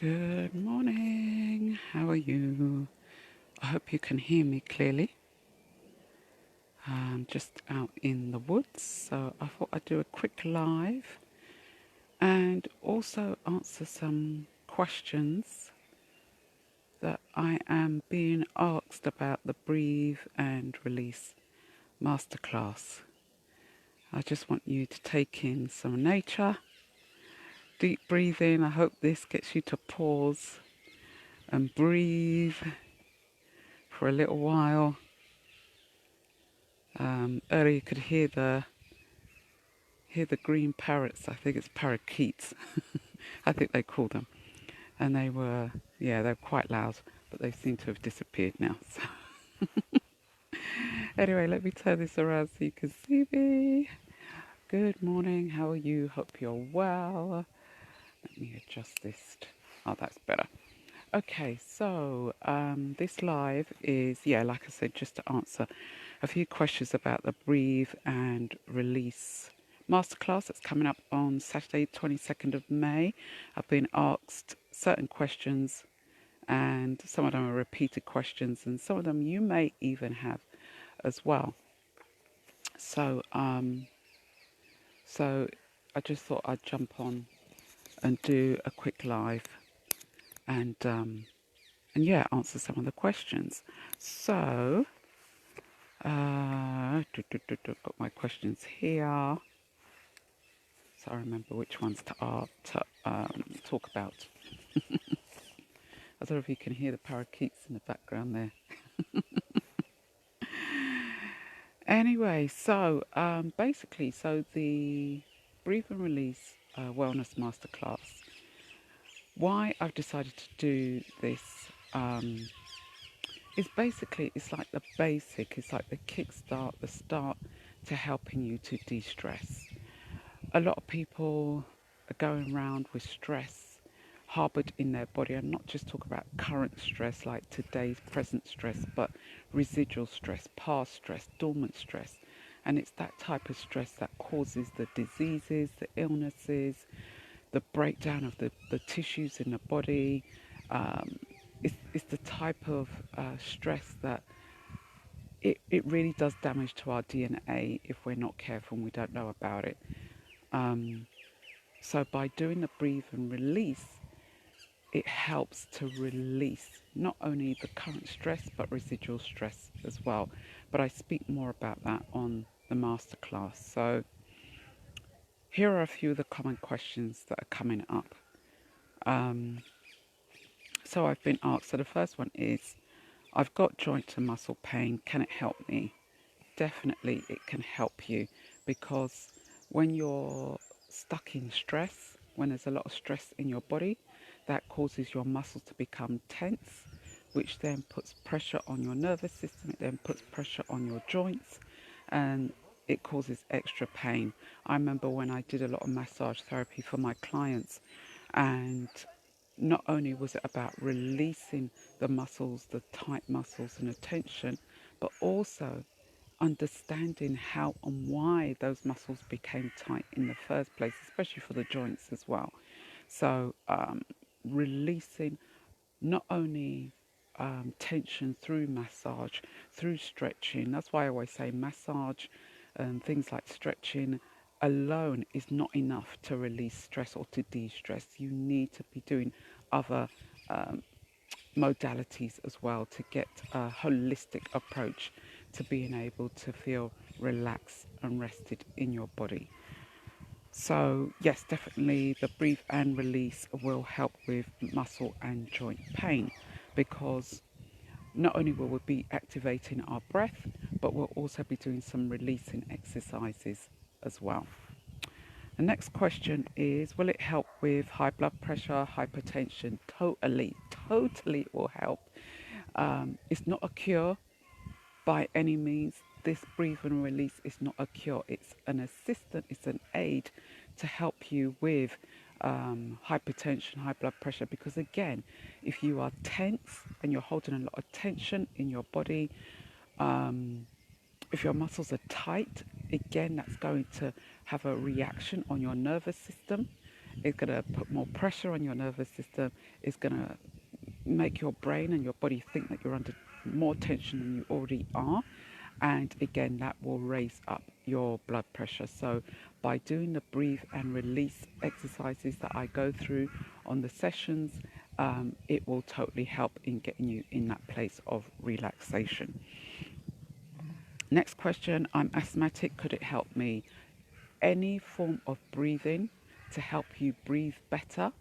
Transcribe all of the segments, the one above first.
Good morning. How are you? I hope you can hear me clearly. I'm just out in the woods, so I thought I'd do a quick live and also answer some questions that I am being asked about the Breathe and Release Masterclass. I just want you to take in some nature, deep breathing. I hope this gets you to pause and breathe for a little while. Earlier you could hear the green parrots. I think it's parakeets. I think they call them, and they're quite loud, but they seem to have disappeared now. So anyway, let me turn this around so you can see me. Good morning. How are you? Hope you're well. Let me adjust this. Oh, that's better. Okay, so this live is, like I said, just to answer a few questions about the Breathe and Release Masterclass that's coming up on Saturday, 22nd of May. I've been asked certain questions, and some of them are repeated questions, and some of them you may even have as well. So, so I just thought I'd jump on and do a quick live and answer some of the questions. So, got my questions here, so I remember which ones to talk about. I don't know if you can hear the parakeets in the background there. Anyway, so basically, the Breathe and Release Wellness Masterclass. Why I've decided to do this is basically it's like the basic, it's like the kickstart, the start to helping you to de-stress. A lot of people are going around with stress harbored in their body. I'm not just talking about current stress like today's present stress, but residual stress, past stress, dormant stress. And it's that type of stress that causes the diseases, the illnesses, the breakdown of the tissues in the body. It's the type of stress that it really does damage to our DNA if we're not careful and we don't know about it. So by doing the Breathe and Release, it helps to release not only the current stress but residual stress as well. But I speak more about that on the masterclass. So here are a few of the common questions that are coming up. So I've been asked, so the first one is, I've got joint and muscle pain, can it help me? Definitely it can help you, because when you're stuck in stress, when there's a lot of stress in your body, that causes your muscles to become tense, which then puts pressure on your nervous system, it then puts pressure on your joints, and it causes extra pain. I remember when I did a lot of massage therapy for my clients, and not only was it about releasing the muscles, the tight muscles and the tension, but also understanding how and why those muscles became tight in the first place, especially for the joints as well. So releasing not only tension through massage, through stretching. That's why I always say massage and things like stretching alone is not enough to release stress or to de-stress. You need to be doing other modalities as well to get a holistic approach to being able to feel relaxed and rested in your body. So yes, definitely the Breathe and Release will help with muscle and joint pain, because not only will we be activating our breath, but we'll also be doing some releasing exercises as well. The next question is, will it help with high blood pressure, hypertension? Totally it will help. It's not a cure by any means. This Breathe and Release is not a cure. It's an assistant, it's an aid to help you with hypertension, high blood pressure. Because again, if you are tense and you're holding a lot of tension in your body, if your muscles are tight, again, that's going to have a reaction on your nervous system. It's going to put more pressure on your nervous system. It's going to make your brain and your body think that you're under more tension than you already are. And again, that will raise up your blood pressure. So by doing the breathe and release exercises that I go through on the sessions, it will totally help in getting you in that place of relaxation. Next question, I'm asthmatic, could it help me? Any form of breathing to help you breathe better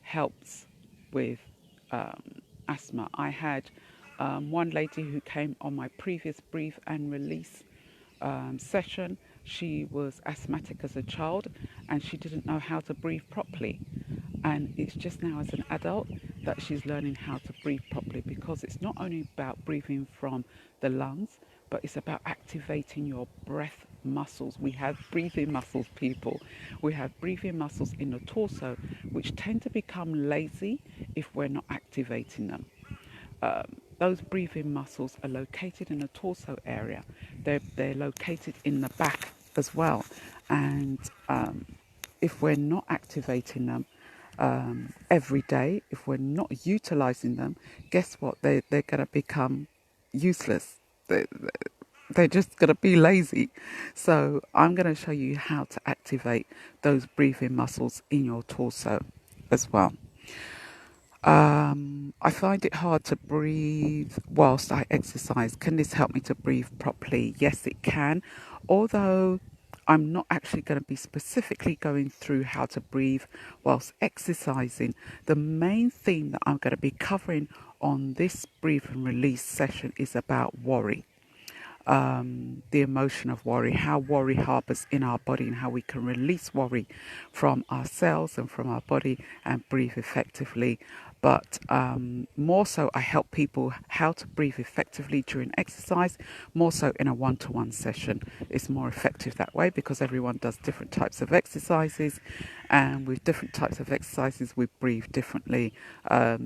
helps with asthma. I had one lady who came on my previous breathe and release session. She was asthmatic as a child and she didn't know how to breathe properly. And it's just now as an adult that she's learning how to breathe properly, because it's not only about breathing from the lungs, but it's about activating your breath muscles. We have breathing muscles, people. We have breathing muscles in the torso, which tend to become lazy if we're not activating them. Those breathing muscles are located in the torso area. They're located in the back as well. And if we're not activating them every day, if we're not utilizing them, guess what? They're going to become useless. They're just going to be lazy. So I'm going to show you how to activate those breathing muscles in your torso as well. I find it hard to breathe whilst I exercise. Can this help me to breathe properly? Yes, it can. Although I'm not actually going to be specifically going through how to breathe whilst exercising. The main theme that I'm going to be covering on this breathe and release session is about worry. The emotion of worry, how worry harbors in our body, and how we can release worry from ourselves and from our body and breathe effectively. But more so, I help people how to breathe effectively during exercise, more so in a one-to-one session. It's more effective that way because everyone does different types of exercises, and with different types of exercises, we breathe differently.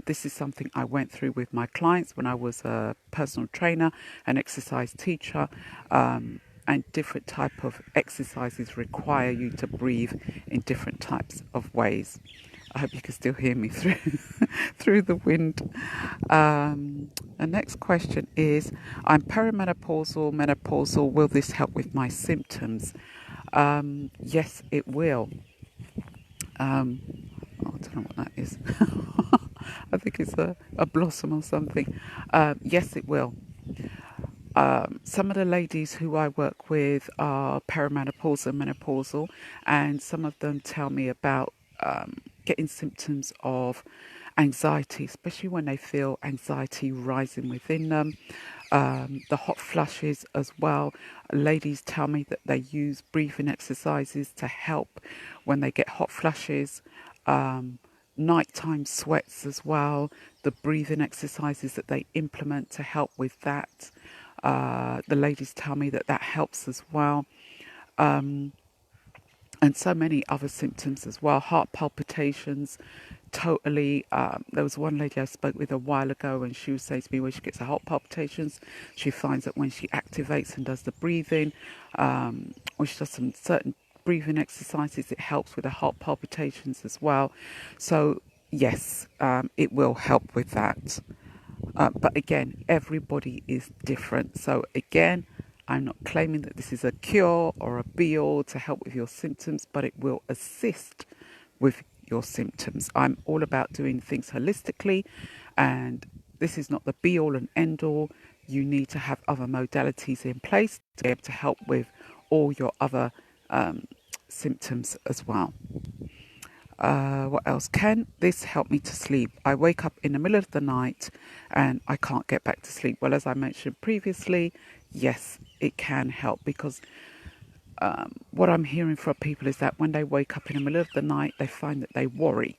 This is something I went through with my clients when I was a personal trainer, an exercise teacher, and different type of exercises require you to breathe in different types of ways. I hope you can still hear me through through the wind. The next question is, I'm perimenopausal, menopausal. Will this help with my symptoms? Yes, it will. I don't know what that is. I think it's a blossom or something. Yes, it will. Some of the ladies who I work with are perimenopausal and menopausal, and some of them tell me about getting symptoms of anxiety, especially when they feel anxiety rising within them. The hot flushes as well. Ladies tell me that they use breathing exercises to help when they get hot flushes. Nighttime sweats as well. The breathing exercises that they implement to help with that. The ladies tell me that that helps as well. And so many other symptoms as well. Heart palpitations, totally. There was one lady I spoke with a while ago, and she was saying to me when she gets her heart palpitations, she finds that when she activates and does the breathing, or she does some certain breathing exercises, it helps with the heart palpitations as well. So yes, it will help with that. But again, everybody is different. So again, I'm not claiming that this is a cure or a be-all to help with your symptoms, but it will assist with your symptoms. I'm all about doing things holistically, and this is not the be-all and end-all. You need to have other modalities in place to be able to help with all your other symptoms as well. What else? Can this help me to sleep? I wake up in the middle of the night and I can't get back to sleep. Well, as I mentioned previously, yes, it can help, because what I'm hearing from people is that when they wake up in the middle of the night, they find that they worry,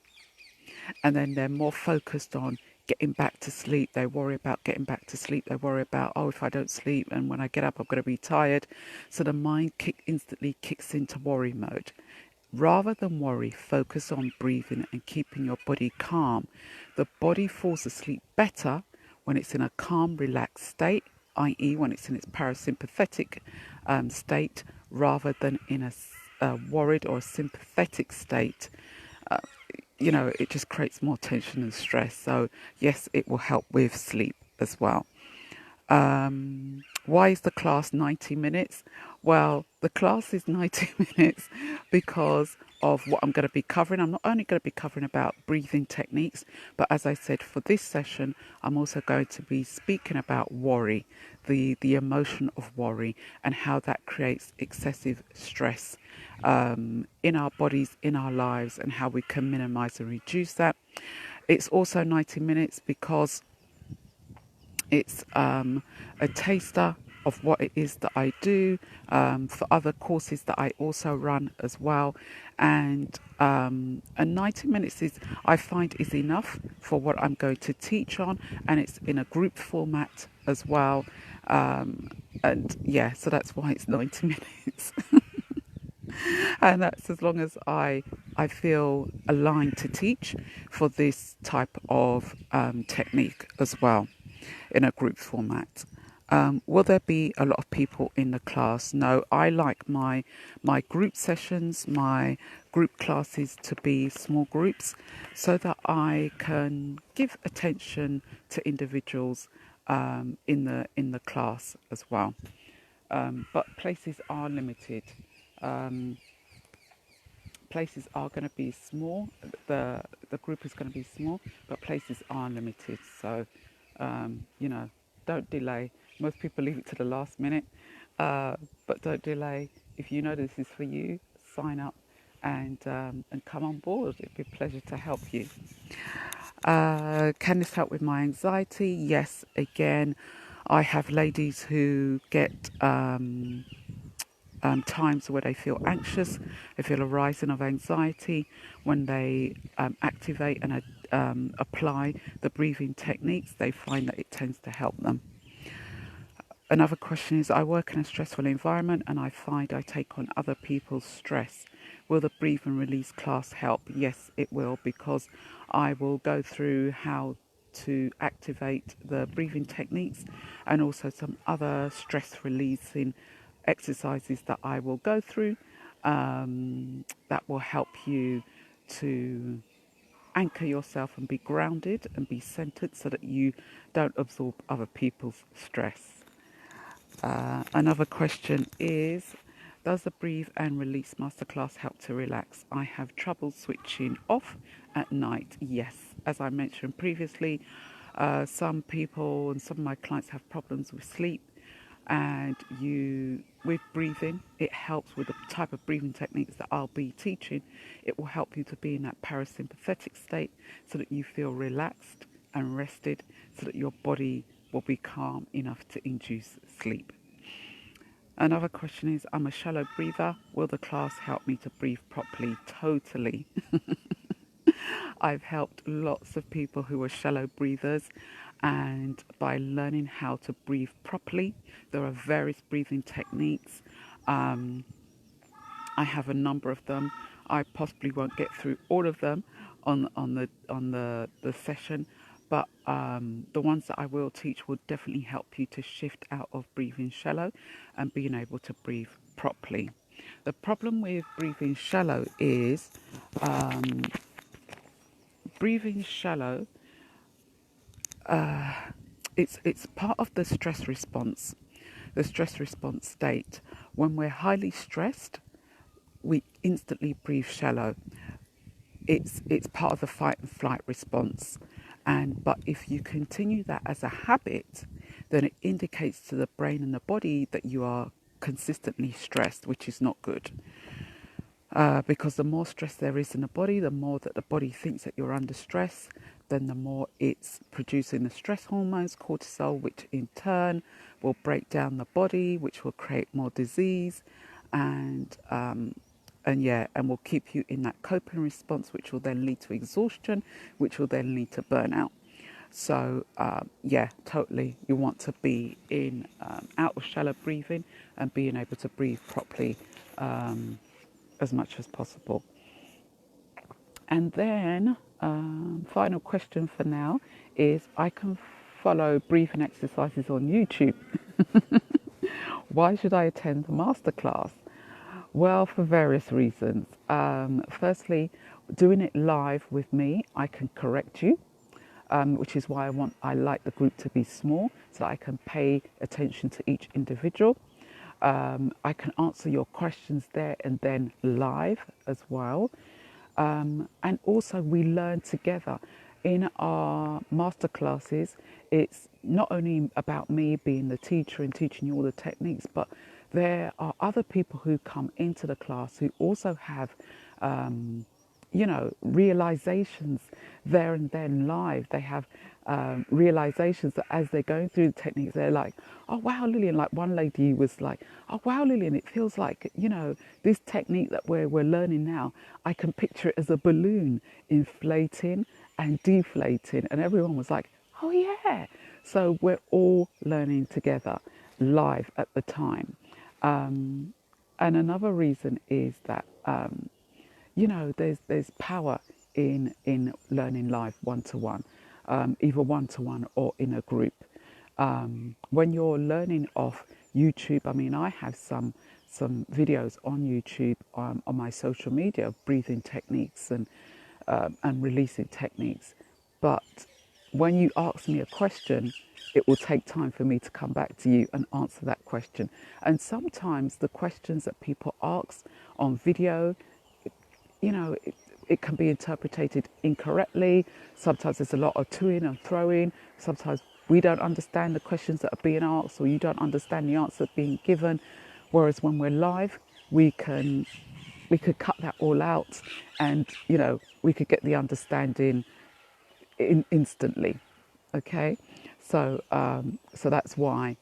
and then they're more focused on getting back to sleep. They worry about getting back to sleep. They worry about, oh, if I don't sleep and when I get up, I'm going to be tired. So the mind instantly kicks into worry mode. Rather than worry, focus on breathing and keeping your body calm. The body falls asleep better when it's in a calm, relaxed state, i.e. when it's in its parasympathetic state, rather than in a worried or sympathetic state. it just creates more tension and stress. So yes, it will help with sleep as well. Why is the class 90 minutes? Well, the class is 90 minutes because of what I'm going to be covering. I'm not only going to be covering about breathing techniques, but as I said, for this session, I'm also going to be speaking about worry, the emotion of worry, and how that creates excessive stress in our bodies, in our lives, and how we can minimize and reduce that. It's also 90 minutes because it's a taster of what it is that I do for other courses that I also run as well. And 90 minutes I find is enough for what I'm going to teach on, and it's in a group format as well. And yeah, so that's why it's 90 minutes. And that's as long as I feel aligned to teach for this type of technique as well in a group format. Will there be a lot of people in the class? No, I like my group sessions, my group classes to be small groups so that I can give attention to individuals in the class as well. But places are limited. Um, Places are going to be small. The group is going to be small, but places are limited. So, you know, don't delay. Most people leave it to the last minute, but don't delay. If you know this is for you, sign up and come on board. It'd be a pleasure to help you. Can this help with my anxiety? Yes. Again, I have ladies who get times where they feel anxious, they feel a rising of anxiety when they activate and apply the breathing techniques. They find that it tends to help them. Another question is, I work in a stressful environment and I find I take on other people's stress. Will the Breathe and Release class help? Yes, it will, because I will go through how to activate the breathing techniques and also some other stress releasing exercises that I will go through that will help you to anchor yourself and be grounded and be centered so that you don't absorb other people's stress. Another question is, does the Breathe and Release Masterclass help to relax? I have trouble switching off at night. Yes, as I mentioned previously, some people and some of my clients have problems with sleep, and with breathing, it helps with the type of breathing techniques that I'll be teaching. It will help you to be in that parasympathetic state so that you feel relaxed and rested, so that your body will be calm enough to induce sleep. Another question is, I'm a shallow breather. Will the class help me to breathe properly? Totally. I've helped lots of people who are shallow breathers, and by learning how to breathe properly, there are various breathing techniques. I have a number of them. I possibly won't get through all of them on the session, but the ones that I will teach will definitely help you to shift out of breathing shallow and being able to breathe properly. The problem with breathing shallow is breathing shallow. It's part of the stress response. The stress response state. When we're highly stressed, we instantly breathe shallow. It's part of the fight and flight response. But if you continue that as a habit, then it indicates to the brain and the body that you are consistently stressed, which is not good. Because the more stress there is in the body, the more that the body thinks that you're under stress, then the more it's producing the stress hormones, cortisol, which in turn will break down the body, which will create more disease, and will keep you in that coping response, which will then lead to exhaustion, which will then lead to burnout. So totally, you want to be in out of shallow breathing and being able to breathe properly as much as possible. And then, final question for now is, I can follow breathing exercises on YouTube. Why should I attend the masterclass? Well, for various reasons. Firstly, doing it live with me, I can correct you, which is why I like the group to be small so that I can pay attention to each individual. I can answer your questions there and then live as well. And also we learn together. In our masterclasses, it's not only about me being the teacher and teaching you all the techniques, but there are other people who come into the class who also have realizations there and then live. They have realizations that as they're going through the techniques, they're like, oh, wow, Lillian. Like one lady was like, oh, wow, Lillian, it feels like, this technique that we're learning now, I can picture it as a balloon inflating and deflating. And everyone was like, oh, yeah. So we're all learning together live at the time. And another reason is that there's power in learning live one to one, either one to one or in a group. When you're learning off YouTube, I mean, I have some videos on YouTube on my social media of breathing techniques and releasing techniques. But when you ask me a question, it will take time for me to come back to you and answer that question. And sometimes the questions that people ask on video, it can be interpreted incorrectly. Sometimes there's a lot of toing and throwing. Sometimes we don't understand the questions that are being asked, or you don't understand the answer being given. Whereas when we're live, we could cut that all out, and we could get the understanding instantly. Okay, so that's why,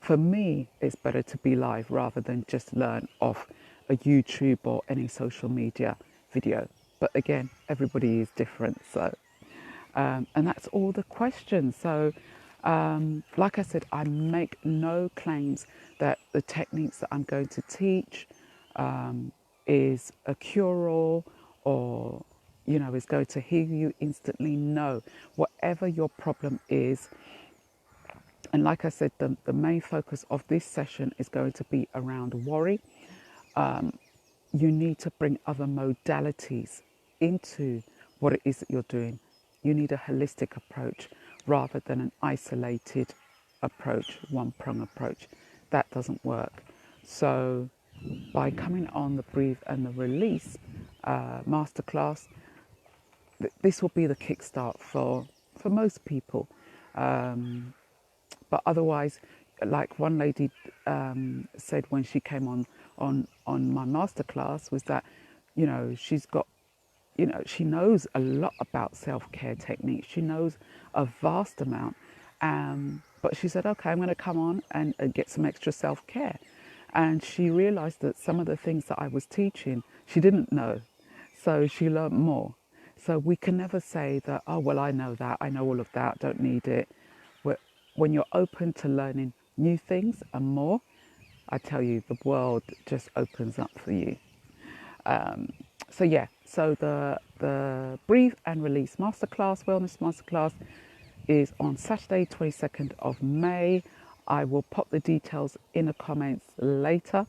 for me, it's better to be live rather than just learn off a YouTube or any social media video. But again, everybody is different, so and that's all the questions. So, like I said, I make no claims that the techniques that I'm going to teach is a cure-all or is going to heal you instantly. No, whatever your problem is. And like I said, the main focus of this session is going to be around worry. You need to bring other modalities into what it is that you're doing. You need a holistic approach rather than an isolated approach, one-prong approach. That doesn't work. So by coming on the Breathe and the Release Masterclass, this will be the kickstart for most people. But otherwise, like one lady said when she came on my masterclass, was that, she's got, she knows a lot about self-care techniques. She knows a vast amount. But she said, okay, I'm going to come on and get some extra self-care. And she realized that some of the things that I was teaching, she didn't know. So she learned more. So we can never say that, oh, well, I know that, I know all of that, don't need it. When you're open to learning new things and more, I tell you, the world just opens up for you. So the Breathe and Release Masterclass, Wellness Masterclass, is on Saturday, 22nd of May. I will pop the details in the comments later.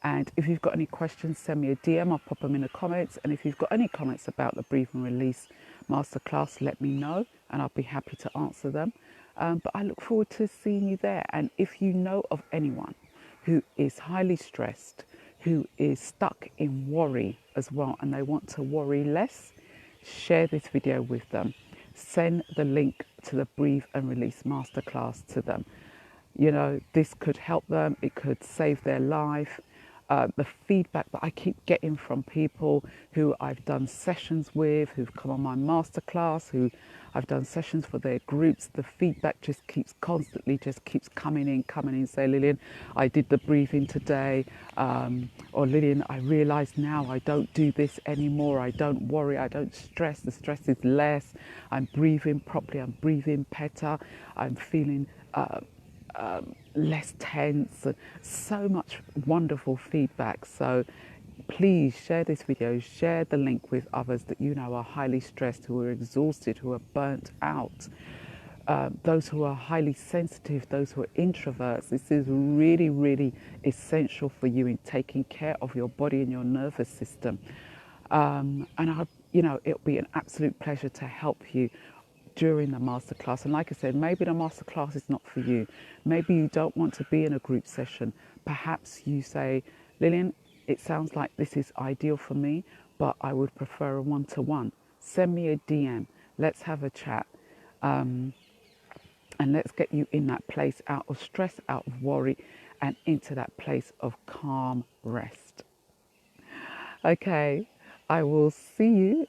And if you've got any questions, send me a DM. I'll pop them in the comments. And if you've got any comments about the Breathe and Release Masterclass, let me know and I'll be happy to answer them. But I look forward to seeing you there. And if you know of anyone who is highly stressed, who is stuck in worry as well, and they want to worry less, share this video with them. Send the link to the Breathe and Release Masterclass to them. This could help them. It could save their life. The feedback that I keep getting from people who I've done sessions with, who've come on my masterclass, who I've done sessions for their groups, the feedback just keeps coming in. Say, Lillian, I did the breathing today. Or Lillian, I realise now I don't do this anymore. I don't worry. I don't stress. The stress is less. I'm breathing properly. I'm breathing better. I'm feeling less tense, and so much wonderful feedback. So please share this video, share the link with others that you know are highly stressed, who are exhausted, who are burnt out, those who are highly sensitive, those who are introverts. This is really, really essential for you in taking care of your body and your nervous system. And it'll be an absolute pleasure to help you during the masterclass. And like I said, maybe the masterclass is not for you. Maybe you don't want to be in a group session. Perhaps you say, Lillian, it sounds like this is ideal for me, but I would prefer a one-to-one. Send me a DM. Let's have a chat. And let's get you in that place out of stress, out of worry, and into that place of calm rest. Okay, I will see you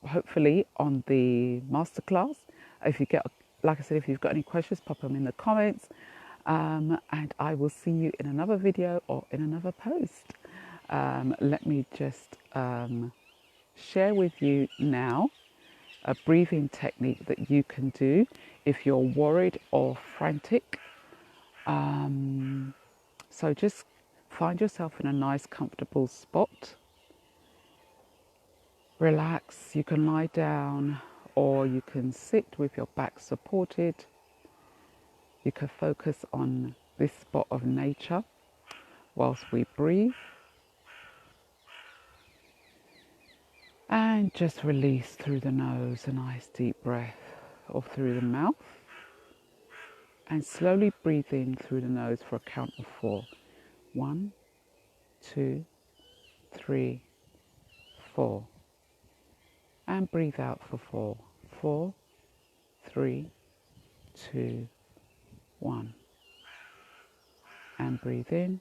hopefully on the masterclass. If you get, like I said, if you've got any questions, pop them in the comments. And I will see you in another video or in another post. Let me just share with you now a breathing technique that you can do if you're worried or frantic. So just find yourself in a nice, comfortable spot. Relax. You can lie down or you can sit with your back supported. You can focus on this spot of nature whilst we breathe. And just release through the nose, a nice deep breath, or through the mouth. And slowly breathe in through the nose for a count of 4. 1, 2, 3, 4. And breathe out for 4. 4, 3, 2, 1. And breathe in.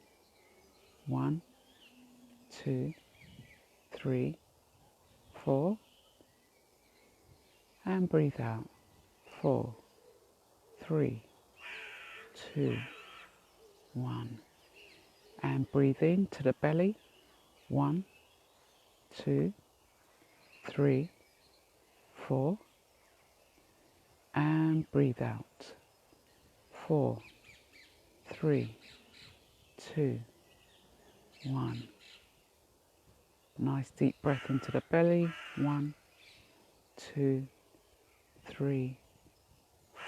1, 2, 3, 4. And breathe out. 4, 3, 2, 1. And breathe in to the belly. 1, 2, 3, 4. And breathe out. 4, 3, 2, 1. Nice deep breath into the belly. 1, 2, 3,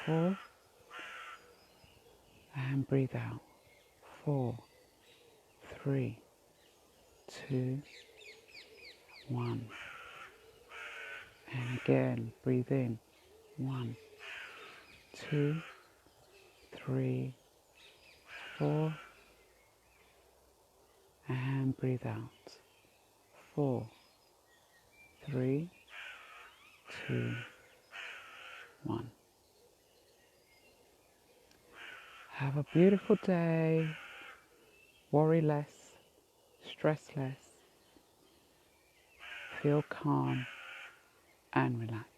4. And breathe out. 4, 3, 2, 1. And again, breathe in. 1, 2, 3, 4. And breathe out. 4, 3, 2, 1. Have a beautiful day. Worry less, stress less. Feel calm and relaxed.